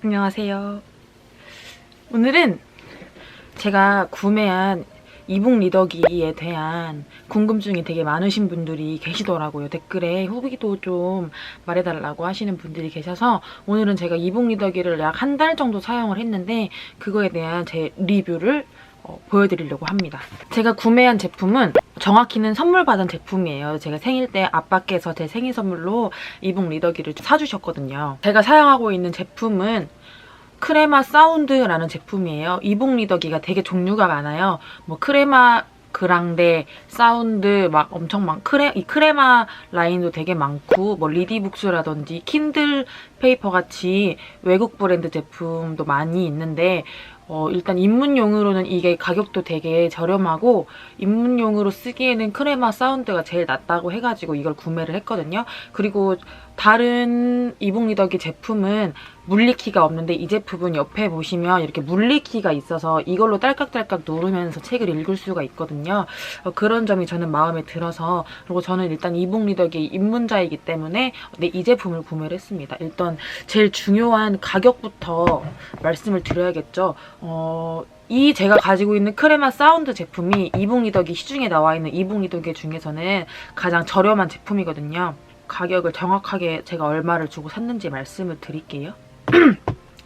안녕하세요. 오늘은 제가 구매한 이북 리더기에 대한 궁금증이 되게 많으신 분들이 계시더라고요. 댓글에 후기도 좀 말해달라고 하시는 분들이 계셔서 오늘은 제가 이북 리더기를 약 한 달 정도 사용을 했는데 그거에 대한 제 리뷰를 보여드리려고 합니다. 제가 구매한 제품은 정확히는 선물 받은 제품이에요. 제가 생일 때 아빠께서 제 생일 선물로 이북 리더기를 사주셨거든요. 제가 사용하고 있는 제품은 크레마 사운드라는 제품이에요. 이북 리더기가 되게 종류가 많아요. 뭐 크레마 그랑데, 사운드 막 엄청 이 크레마 라인도 되게 많고 뭐 리디북스라든지 킨들 페이퍼 같이 외국 브랜드 제품도 많이 있는데 일단 입문용으로는 이게 가격도 되게 저렴하고 입문용으로 쓰기에는 크레마 사운드가 제일 낫다고 해가지고 이걸 구매를 했거든요. 그리고 다른 이북 리더기 제품은 물리키가 없는데 이 제품은 옆에 보시면 이렇게 물리키가 있어서 이걸로 딸깍딸깍 누르면서 책을 읽을 수가 있거든요. 그런 점이 저는 마음에 들어서, 그리고 저는 일단 이북 리더기 입문자이기 때문에 이 제품을 구매를 했습니다. 일단 제일 중요한 가격부터 말씀을 드려야겠죠. 이 제가 가지고 있는 크레마 사운드 제품이 이북 리더기 시중에 나와 있는 이북 리더기 중에서는 가장 저렴한 제품이거든요. 가격을 정확하게 제가 얼마를 주고 샀는지 말씀을 드릴게요.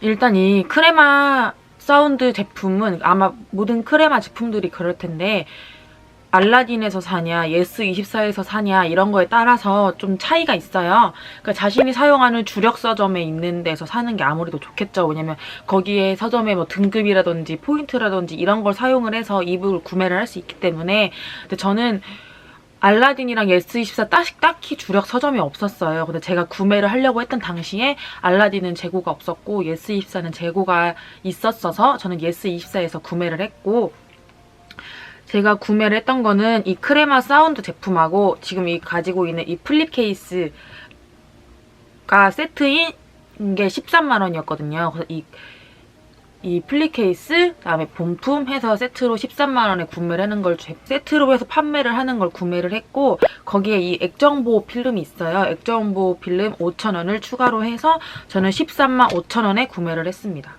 일단 이 크레마 사운드 제품은 아마 모든 크레마 제품들이 그럴 텐데 알라딘에서 사냐, 예스24에서 사냐 이런 거에 따라서 좀 차이가 있어요. 그러니까 자신이 사용하는 주력 서점에 있는 데서 사는 게 아무래도 좋겠죠. 왜냐면 거기에 서점에 뭐 등급이라든지 포인트라든지 이런 걸 사용을 해서 이북을 구매를 할 수 있기 때문에. 근데 저는 알라딘이랑 예스24 딱히 주력 서점이 없었어요. 근데 제가 구매를 하려고 했던 당시에 알라딘은 재고가 없었고 예스24는 재고가 있었어서 저는 예스24에서 구매를 했고, 제가 구매를 했던 거는 이 크레마 사운드 제품하고 지금 이 가지고 있는 이 플립 케이스가 세트인 게 13만 원이었거든요. 그래서 이 플립 케이스, 그다음에 본품 해서 세트로 13만 원에 구매를 하는 걸 세트로 해서 판매를 하는 걸 구매를 했고, 거기에 이 액정보호 필름이 있어요. 액정보호 필름 5,000원을 추가로 해서 저는 13만 5천 원에 구매를 했습니다.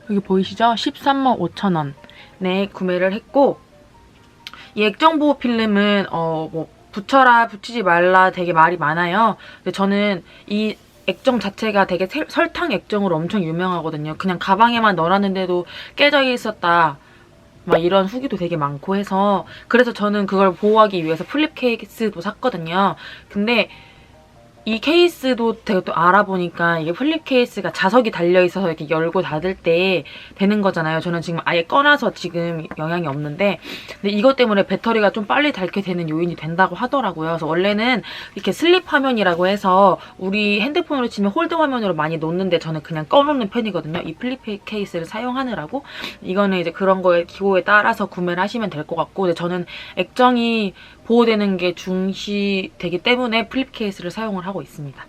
여기 보이시죠? 13만 5천 원에 구매를 했고, 이 액정보호 필름은 뭐 붙여라 붙이지 말라 되게 말이 많아요. 근데 저는 이 액정 자체가 되게 설탕 액정으로 엄청 유명하거든요. 그냥 가방에만 넣어놨는데도 깨져 있었다 막 이런 후기도 되게 많고 해서, 그래서 저는 그걸 보호하기 위해서 플립 케이스도 샀거든요. 근데 이 케이스도 제가 또 알아보니까 이게 플립 케이스가 자석이 달려있어서 이렇게 열고 닫을 때 되는 거잖아요. 저는 지금 아예 꺼놔서 지금 영향이 없는데, 근데 이것 때문에 배터리가 좀 빨리 닳게 되는 요인이 된다고 하더라고요. 그래서 원래는 이렇게 슬립 화면이라고 해서 우리 핸드폰으로 치면 홀드 화면으로 많이 놓는데 저는 그냥 꺼놓는 편이거든요. 이 플립 케이스를 사용하느라고. 이거는 이제 그런 거에 기호에 따라서 구매를 하시면 될 것 같고, 근데 저는 액정이 보호되는 게 중시되기 때문에 플립 케이스를 사용을 하고 있습니다.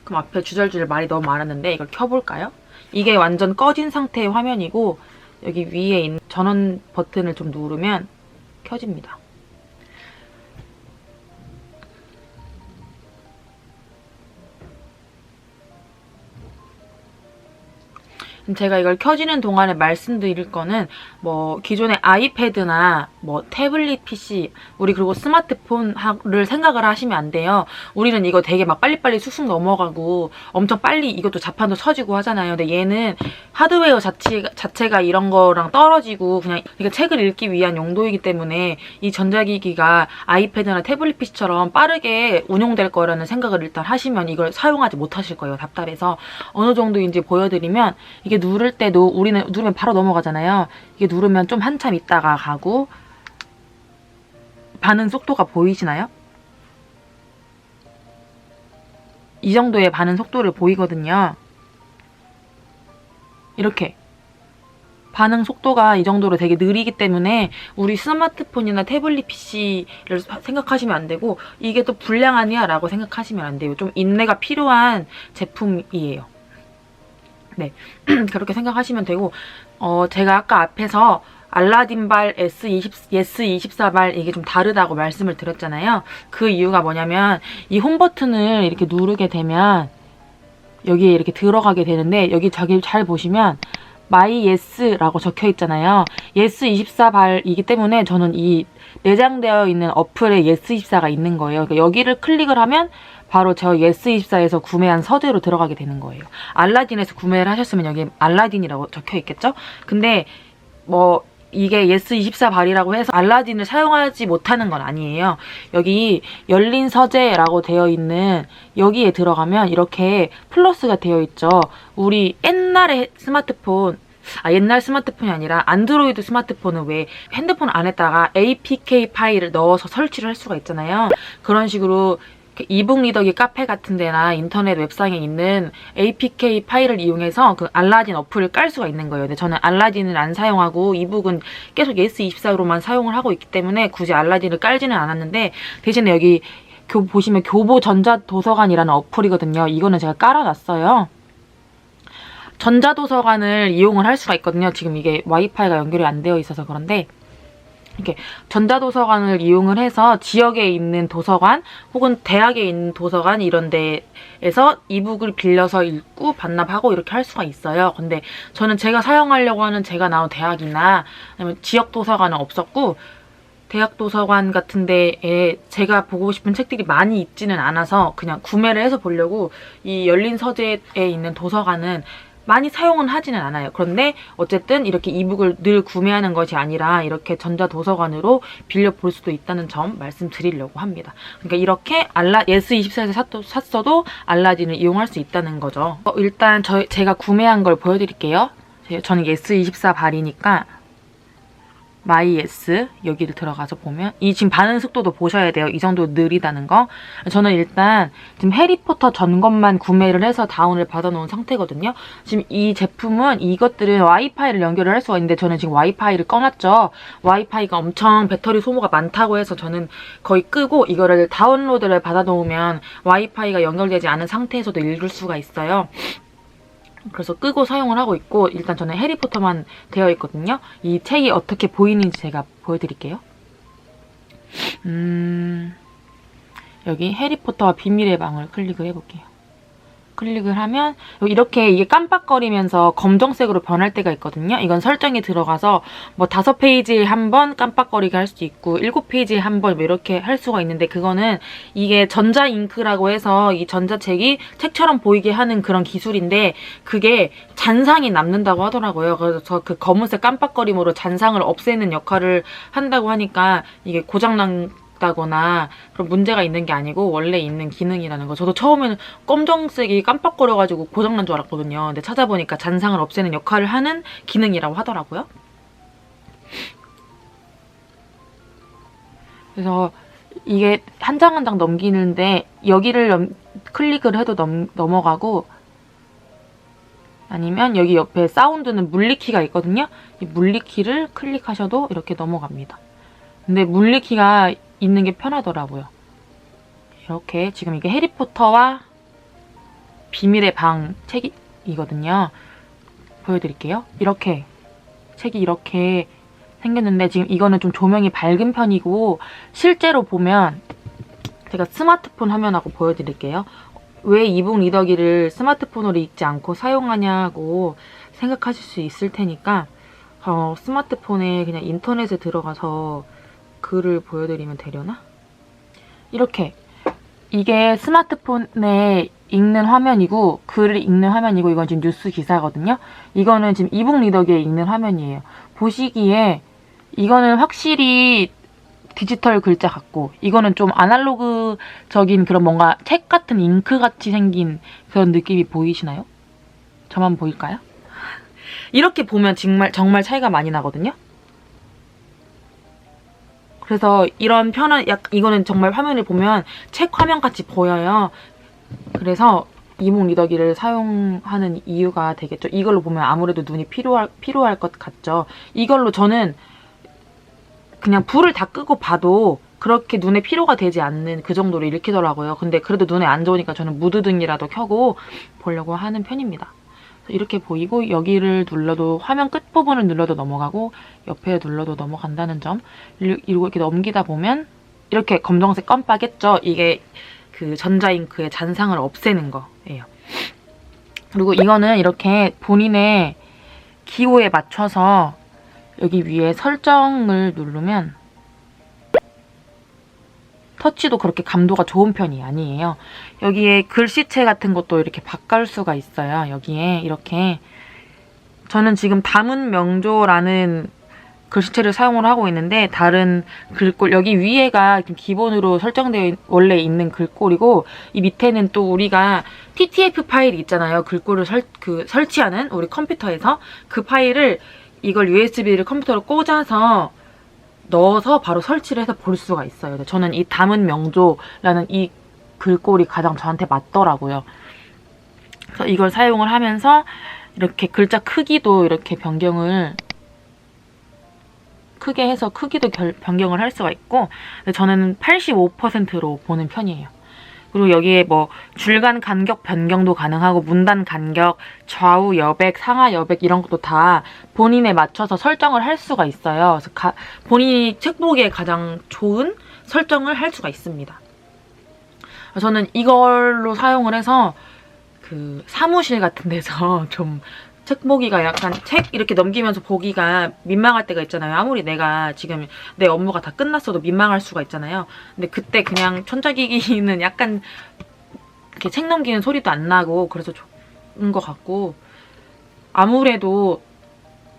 그럼 앞에 주절주절 말이 너무 많았는데 이걸 켜볼까요? 이게 완전 꺼진 상태의 화면이고 여기 위에 있는 전원 버튼을 좀 누르면 켜집니다. 제가 이걸 켜지는 동안에 말씀드릴 거는 뭐 기존의 아이패드나 뭐 태블릿 PC, 우리 그리고 스마트폰을 생각을 하시면 안 돼요. 우리는 이거 되게 막 빨리빨리 쑥쑥 넘어가고 엄청 빨리 이것도 자판도 쳐지고 하잖아요. 근데 얘는 하드웨어 자체가 이런 거랑 떨어지고 그냥 이게 책을 읽기 위한 용도이기 때문에 이 전자기기가 아이패드나 태블릿 PC처럼 빠르게 운용될 거라는 생각을 일단 하시면 이걸 사용하지 못하실 거예요. 답답해서. 어느 정도인지 보여드리면, 이게 누를 때도 우리는 누르면 바로 넘어가잖아요. 이게 누르면 좀 한참 있다가 가고, 반응 속도가 보이시나요? 이 정도의 반응 속도를 보이거든요. 이렇게 반응 속도가 이 정도로 되게 느리기 때문에 우리 스마트폰이나 태블릿 PC를 생각하시면 안 되고, 이게 또 불량하냐 라고 생각하시면 안 돼요. 좀 인내가 필요한 제품이에요. 네, 그렇게 생각하시면 되고, 제가 아까 앞에서 알라딘발 S24발 이게 좀 다르다고 말씀을 드렸잖아요. 그 이유가 뭐냐면 이 홈 버튼을 이렇게 누르게 되면 여기에 이렇게 들어가게 되는데 여기 잘 보시면 마이 예스라고 적혀 있잖아요. 예스24발이기 때문에 저는 이 내장되어 있는 어플에 예스24가 있는 거예요. 그러니까 여기를 클릭을 하면 바로 저 예스24에서 구매한 서재로 들어가게 되는 거예요. 알라딘에서 구매를 하셨으면 여기 알라딘이라고 적혀 있겠죠? 근데 뭐 이게 예스24발이라고 해서 알라딘을 사용하지 못하는 건 아니에요. 여기 열린 서재라고 되어 있는 여기에 들어가면 이렇게 플러스가 되어 있죠. 우리 옛날에 스마트폰, 옛날 스마트폰이 아니라 안드로이드 스마트폰은 왜 핸드폰 안에다가 APK 파일을 넣어서 설치를 할 수가 있잖아요. 그런 식으로 이북 리더기 카페 같은 데나 인터넷 웹상에 있는 APK 파일을 이용해서 그 알라딘 어플을 깔 수가 있는 거예요. 근데 저는 알라딘을 안 사용하고 이북은 계속 예스24로만 사용을 하고 있기 때문에 굳이 알라딘을 깔지는 않았는데 대신에 여기 보시면 교보 전자도서관이라는 어플이거든요. 이거는 제가 깔아놨어요. 전자도서관을 이용을 할 수가 있거든요. 지금 이게 와이파이가 연결이 안 되어 있어서 그런데 이렇게 전자도서관을 이용을 해서 지역에 있는 도서관 혹은 대학에 있는 도서관 이런 데에서 이북을 빌려서 읽고 반납하고 이렇게 할 수가 있어요. 근데 저는 제가 사용하려고 하는 제가 나온 대학이나 아니면 지역 도서관은 없었고 대학 도서관 같은 데에 제가 보고 싶은 책들이 많이 있지는 않아서 그냥 구매를 해서 보려고 이 열린 서재에 있는 도서관은 많이 사용은 하지는 않아요. 그런데 어쨌든 이렇게 이북을 늘 구매하는 것이 아니라 이렇게 전자도서관으로 빌려볼 수도 있다는 점 말씀드리려고 합니다. 그러니까 이렇게 예스24에서 샀어도 알라딘을 이용할 수 있다는 거죠. 일단 제가 구매한 걸 보여드릴게요. 저는 예스24발이니까 마이 예스 여기를 들어가서 보면 이 지금 반응 속도도 보셔야 돼요. 이 정도 느리다는 거. 저는 일단 지금 해리포터 전것만 구매를 해서 다운을 받아놓은 상태거든요. 지금 이 제품은 이것들은 와이파이를 연결을 할 수가 있는데 저는 지금 와이파이를 꺼놨죠. 와이파이가 엄청 배터리 소모가 많다고 해서 저는 거의 끄고 이거를 다운로드를 받아놓으면 와이파이가 연결되지 않은 상태에서도 읽을 수가 있어요. 그래서 끄고 사용을 하고 있고 일단 저는 해리포터만 되어 있거든요. 이 책이 어떻게 보이는지 제가 보여드릴게요. 여기 해리포터와 비밀의 방을 클릭을 해볼게요. 클릭을 하면 이렇게 이게 깜빡거리면서 검정색으로 변할 때가 있거든요. 이건 설정에 들어가서 뭐 5페이지에 한 번 깜빡거리게 할 수도 있고 7페이지에 한 번 이렇게 할 수가 있는데 그거는 이게 전자잉크라고 해서 이 전자책이 책처럼 보이게 하는 그런 기술인데 그게 잔상이 남는다고 하더라고요. 그래서 그 검은색 깜빡거림으로 잔상을 없애는 역할을 한다고 하니까 이게 고장난 다거나 그런 문제가 있는 게 아니고 원래 있는 기능이라는 거. 저도 처음에는 검정색이 깜빡거려가지고 고장난 줄 알았거든요. 근데 찾아보니까 잔상을 없애는 역할을 하는 기능이라고 하더라고요. 그래서 이게 한 장 한 장 넘기는데 여기를 클릭을 해도 넘어가고 아니면 여기 옆에 사운드는 물리키가 있거든요. 이 물리키를 클릭하셔도 이렇게 넘어갑니다. 근데 물리키가 있는 게 편하더라고요. 이렇게 지금 이게 해리포터와 비밀의 방 책이거든요. 보여드릴게요. 이렇게 책이 이렇게 생겼는데 지금 이거는 좀 조명이 밝은 편이고 실제로 보면 제가 스마트폰 화면하고 보여드릴게요. 왜 이북 리더기를 스마트폰으로 읽지 않고 사용하냐고 생각하실 수 있을 테니까 스마트폰에 그냥 인터넷에 들어가서 글을 보여드리면 되려나? 이렇게 이게 스마트폰에 읽는 화면이고 글을 읽는 화면이고 이건 지금 뉴스 기사거든요. 이거는 지금 이북 리더기에 읽는 화면이에요. 보시기에 이거는 확실히 디지털 글자 같고 이거는 좀 아날로그적인 그런 뭔가 책 같은 잉크 같이 생긴 그런 느낌이 보이시나요? 저만 보일까요? 이렇게 보면 정말 차이가 많이 나거든요. 그래서 이런 편한 이거는 정말 화면을 보면 책 화면같이 보여요. 그래서 이북 리더기를 사용하는 이유가 되겠죠. 이걸로 보면 아무래도 눈이 필요할 것 같죠. 이걸로 저는 그냥 불을 다 끄고 봐도 그렇게 눈에 피로가 되지 않는 그 정도로 읽히더라고요. 근데 그래도 눈에 안 좋으니까 저는 무드등이라도 켜고 보려고 하는 편입니다. 이렇게 보이고 여기를 눌러도 화면 끝부분을 눌러도 넘어가고 옆에 눌러도 넘어간다는 점. 그리고 이렇게 넘기다 보면 이렇게 검정색 껌빡했죠? 이게 그 전자잉크의 잔상을 없애는 거예요. 그리고 이거는 이렇게 본인의 기호에 맞춰서 여기 위에 설정을 누르면 터치도 그렇게 감도가 좋은 편이 아니에요. 여기에 글씨체 같은 것도 이렇게 바꿀 수가 있어요. 여기에 이렇게 저는 지금 담은 명조라는 글씨체를 사용을 하고 있는데 다른 글꼴 여기 위에가 기본으로 설정되어 원래 있는 글꼴이고 이 밑에는 또 우리가 TTF 파일이 있잖아요. 글꼴을 설치하는 우리 컴퓨터에서 그 파일을 이걸 USB를 컴퓨터로 꽂아서 넣어서 바로 설치를 해서 볼 수가 있어요. 저는 이 담은 명조라는 이 글꼴이 가장 저한테 맞더라고요. 그래서 이걸 사용을 하면서 이렇게 글자 크기도 이렇게 변경을 크게 해서 크기도 변경을 할 수가 있고 저는 85%로 보는 편이에요. 그리고 여기에 뭐 줄간 간격 변경도 가능하고 문단 간격, 좌우 여백, 상하 여백 이런 것도 다 본인에 맞춰서 설정을 할 수가 있어요. 그래서 본인이 책 보기에 가장 좋은 설정을 할 수가 있습니다. 저는 이걸로 사용을 해서 그 사무실 같은 데서 좀 책 보기가 약간 책 이렇게 넘기면서 보기가 민망할 때가 있잖아요. 아무리 내가 지금 내 업무가 다 끝났어도 민망할 수가 있잖아요. 근데 그때 그냥 천자기기는 약간 이렇게 책 넘기는 소리도 안 나고 그래서 좋은 것 같고 아무래도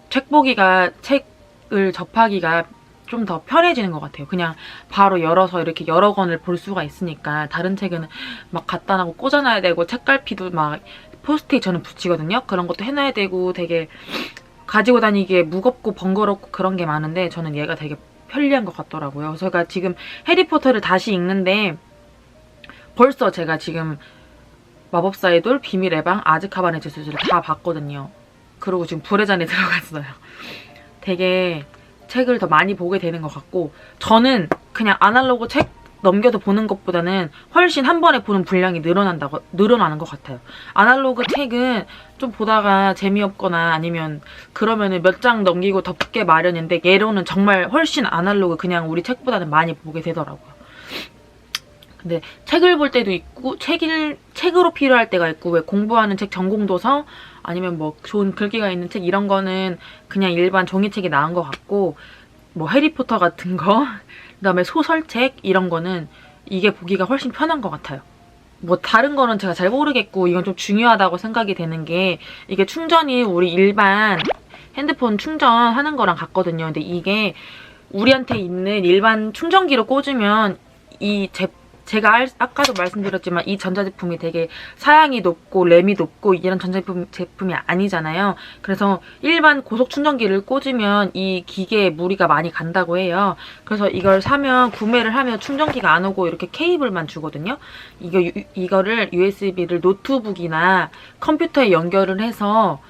책 보기가 책을 접하기가 좀 더 편해지는 것 같아요. 그냥 바로 열어서 이렇게 여러 권을 볼 수가 있으니까 다른 책은 막 갖다 놔고 꽂아놔야 되고 책갈피도 막 포스트잇 저는 붙이거든요. 그런 것도 해놔야 되고 되게 가지고 다니기에 무겁고 번거롭고 그런 게 많은데 저는 얘가 되게 편리한 것 같더라고요. 그래서 제가 지금 해리포터를 다시 읽는데 벌써 제가 지금 마법사의 돌, 비밀의 방, 아즈카반의 저수지를 다 봤거든요. 그리고 지금 불의 잔에 들어갔어요. 되게 책을 더 많이 보게 되는 것 같고 저는 그냥 아날로그 책 넘겨서 보는 것보다는 훨씬 한 번에 보는 분량이 늘어나는 것 같아요. 아날로그 책은 좀 보다가 재미없거나 아니면 그러면은 몇 장 넘기고 덮게 마련인데 얘로는 정말 훨씬 아날로그 그냥 우리 책보다는 많이 보게 되더라고요. 근데 책을 볼 때도 있고 책으로 필요할 때가 있고 왜 공부하는 책 전공도서 아니면 뭐 좋은 글귀가 있는 책 이런 거는 그냥 일반 종이책이 나은 것 같고 뭐 해리포터 같은 거 그다음에 소설책 이런 거는 이게 보기가 훨씬 편한 것 같아요. 뭐 다른 거는 제가 잘 모르겠고 이건 좀 중요하다고 생각이 되는 게 이게 충전이 우리 일반 핸드폰 충전하는 거랑 같거든요. 근데 이게 우리한테 있는 일반 충전기로 꽂으면 제가 아까도 말씀드렸지만 이 전자제품이 되게 사양이 높고 램이 높고 이런 전자제품이 아니잖아요. 그래서 일반 고속충전기를 꽂으면 이 기계에 무리가 많이 간다고 해요. 그래서 이걸 사면 구매를 하면 충전기가 안 오고 이렇게 케이블만 주거든요. 이거를 USB를 노트북이나 컴퓨터에 연결을 해서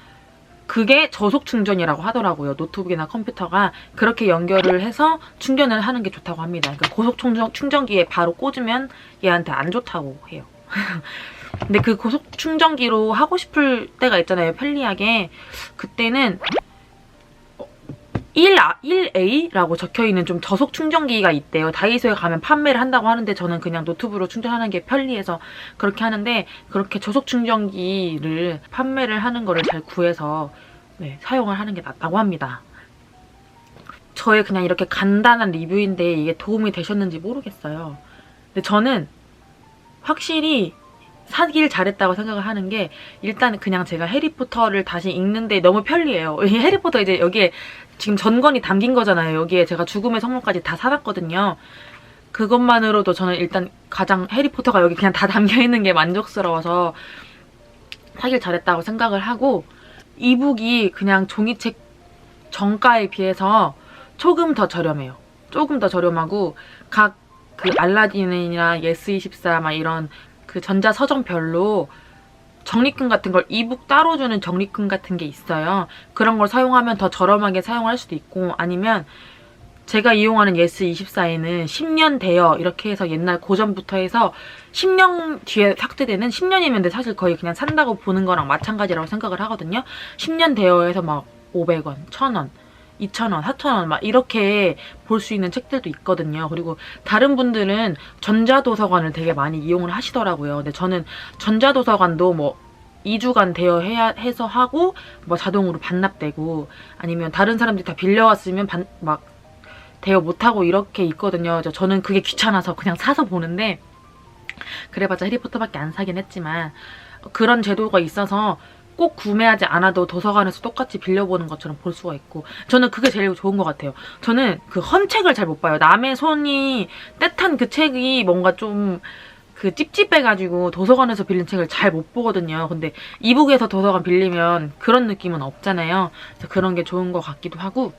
그게 저속 충전이라고 하더라고요. 노트북이나 컴퓨터가 그렇게 연결을 해서 충전을 하는 게 좋다고 합니다. 그러니까 고속 충전기에 바로 꽂으면 얘한테 안 좋다고 해요. 근데 그 고속 충전기로 하고 싶을 때가 있잖아요. 편리하게. 그때는 1A라고 적혀있는 좀 저속 충전기가 있대요. 다이소에 가면 판매를 한다고 하는데 저는 그냥 노트북으로 충전하는 게 편리해서 그렇게 하는데 그렇게 저속 충전기를 판매를 하는 거를 잘 구해서 사용을 하는 게 낫다고 합니다. 저의 그냥 이렇게 간단한 리뷰인데 이게 도움이 되셨는지 모르겠어요. 근데 저는 확실히 사길 잘했다고 생각을 하는 게 일단 그냥 제가 해리포터를 다시 읽는데 너무 편리해요. 이 해리포터 이제 여기에 지금 전권이 담긴 거잖아요. 여기에 제가 죽음의 성물까지 다 사놨거든요. 그것만으로도 저는 일단 가장 해리포터가 여기 그냥 다 담겨있는 게 만족스러워서 사길 잘했다고 생각을 하고 이북이 그냥 종이책 정가에 비해서 조금 더 저렴해요. 조금 더 저렴하고 각 그 알라딘이나 예스24 막 이런 그 전자서점별로 적립금 같은 걸 이북 따로 주는 적립금 같은 게 있어요. 그런 걸 사용하면 더 저렴하게 사용할 수도 있고 아니면 제가 이용하는 예스24에는 10년 되어 이렇게 해서 옛날 고전부터 해서 10년 뒤에 삭제되는 10년이면 근데 사실 거의 그냥 산다고 보는 거랑 마찬가지라고 생각을 하거든요. 10년 되어 해서 막 500원, 1000원, 2,000원, 4,000원 막 이렇게 볼 수 있는 책들도 있거든요. 그리고 다른 분들은 전자도서관을 되게 많이 이용을 하시더라고요. 근데 저는 전자도서관도 뭐 2주간 해서 하고 뭐 자동으로 반납되고 아니면 다른 사람들이 다 빌려왔으면 막 대여 못하고 이렇게 있거든요. 저는 그게 귀찮아서 그냥 사서 보는데 그래봤자 해리포터밖에 안 사긴 했지만 그런 제도가 있어서 꼭 구매하지 않아도 도서관에서 똑같이 빌려보는 것처럼 볼 수가 있고 저는 그게 제일 좋은 것 같아요. 저는 그 헌책을 잘 못 봐요. 남의 손이 떼탄 그 책이 뭔가 좀 그 찝찝해가지고 도서관에서 빌린 책을 잘 못 보거든요. 근데 이북에서 도서관 빌리면 그런 느낌은 없잖아요. 그래서 그런 게 좋은 것 같기도 하고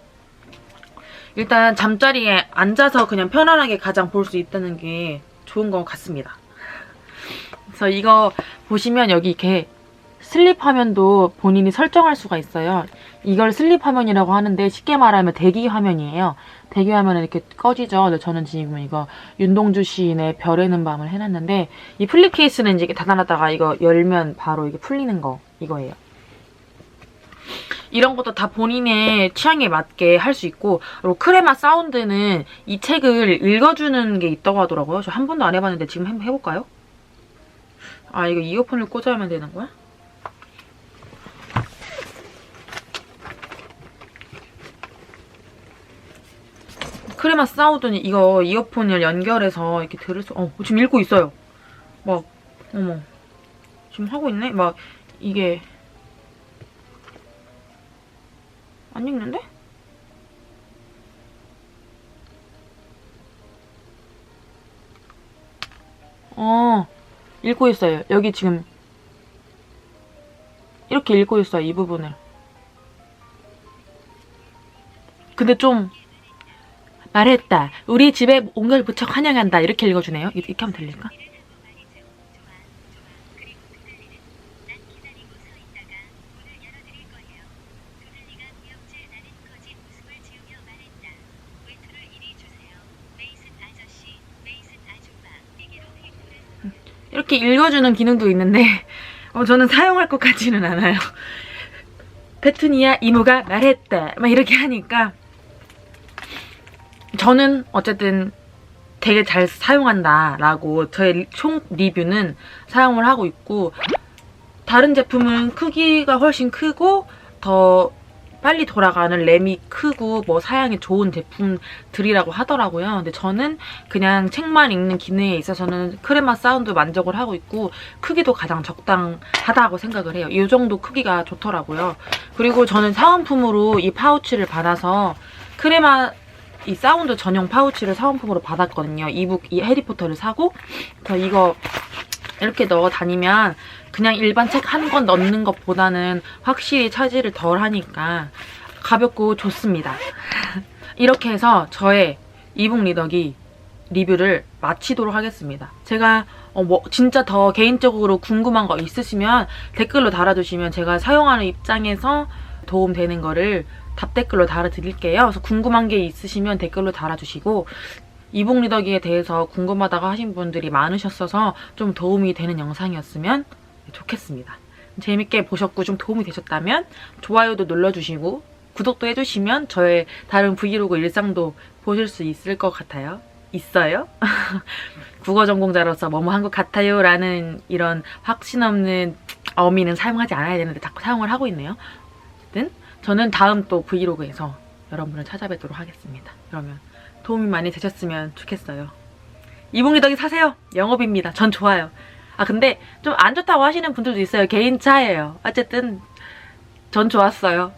일단 잠자리에 앉아서 그냥 편안하게 가장 볼 수 있다는 게 좋은 것 같습니다. 그래서 이거 보시면 여기 이렇게 슬립 화면도 본인이 설정할 수가 있어요. 이걸 슬립 화면이라고 하는데 쉽게 말하면 대기 화면이에요. 대기 화면은 이렇게 꺼지죠. 근데 저는 지금 이거 윤동주 시인의 별에는 밤을 해놨는데 이 플립 케이스는 이제 닫아놨다가 이거 열면 바로 이게 풀리는 거 이거예요. 이런 것도 다 본인의 취향에 맞게 할 수 있고 그리고 크레마 사운드는 이 책을 읽어주는 게 있다고 하더라고요. 저 한 번도 안 해봤는데 지금 한번 해볼까요? 아 이거 이어폰을 꽂아야만 되는 거야? 크레마 사운드는 이거 이어폰을 연결해서 이렇게 들을 수 지금 읽고 있어요. 막 어머 지금 하고 있네? 막 이게 안 읽는데? 읽고 있어요. 여기 지금 이렇게 읽고 있어요. 이 부분을. 근데 좀 말했다. 우리 집에 옹열 부척 환영한다. 이렇게 읽어주네요. 이렇게 하면 들릴까? 이렇게 읽어주는 기능도 있는데 저는 사용할 것 같지는 않아요. 페투니아 이모가 말했다. 막 이렇게 하니까 저는 어쨌든 되게 잘 사용한다라고 저의 총 리뷰는 사용을 하고 있고 다른 제품은 크기가 훨씬 크고 더 빨리 돌아가는 램이 크고 뭐 사양이 좋은 제품들이라고 하더라고요. 근데 저는 그냥 책만 읽는 기능에 있어서는 크레마 사운드 만족을 하고 있고 크기도 가장 적당하다고 생각을 해요. 이 정도 크기가 좋더라고요. 그리고 저는 사은품으로 이 파우치를 받아서 크레마 이 사운드 전용 파우치를 사은품으로 받았거든요. 이북 이 해리포터를 사고 그래서 이거 이렇게 넣어 다니면 그냥 일반 책 한 권 넣는 것보다는 확실히 차지를 덜 하니까 가볍고 좋습니다. 이렇게 해서 저의 이북 리더기 리뷰를 마치도록 하겠습니다. 제가 뭐 진짜 더 개인적으로 궁금한 거 있으시면 댓글로 달아주시면 제가 사용하는 입장에서 도움되는 거를 답댓글로 달아드릴게요. 그래서 궁금한 게 있으시면 댓글로 달아주시고 이북 리더기에 대해서 궁금하다고 하신 분들이 많으셨어서 좀 도움이 되는 영상이었으면 좋겠습니다. 재밌게 보셨고 좀 도움이 되셨다면 좋아요도 눌러주시고 구독도 해주시면 저의 다른 브이로그 일상도 보실 수 있을 것 같아요. 있어요? 국어 전공자로서 뭐뭐 한 것 같아요 라는 이런 확신 없는 어미는 사용하지 않아야 되는데 자꾸 사용을 하고 있네요. 어쨌든 저는 다음 또 브이로그에서 여러분을 찾아뵙도록 하겠습니다. 그러면 도움이 많이 되셨으면 좋겠어요. 이북 리더기 사세요. 영업입니다. 전 좋아요. 아 근데 좀 안 좋다고 하시는 분들도 있어요. 개인 차예요. 어쨌든 전 좋았어요.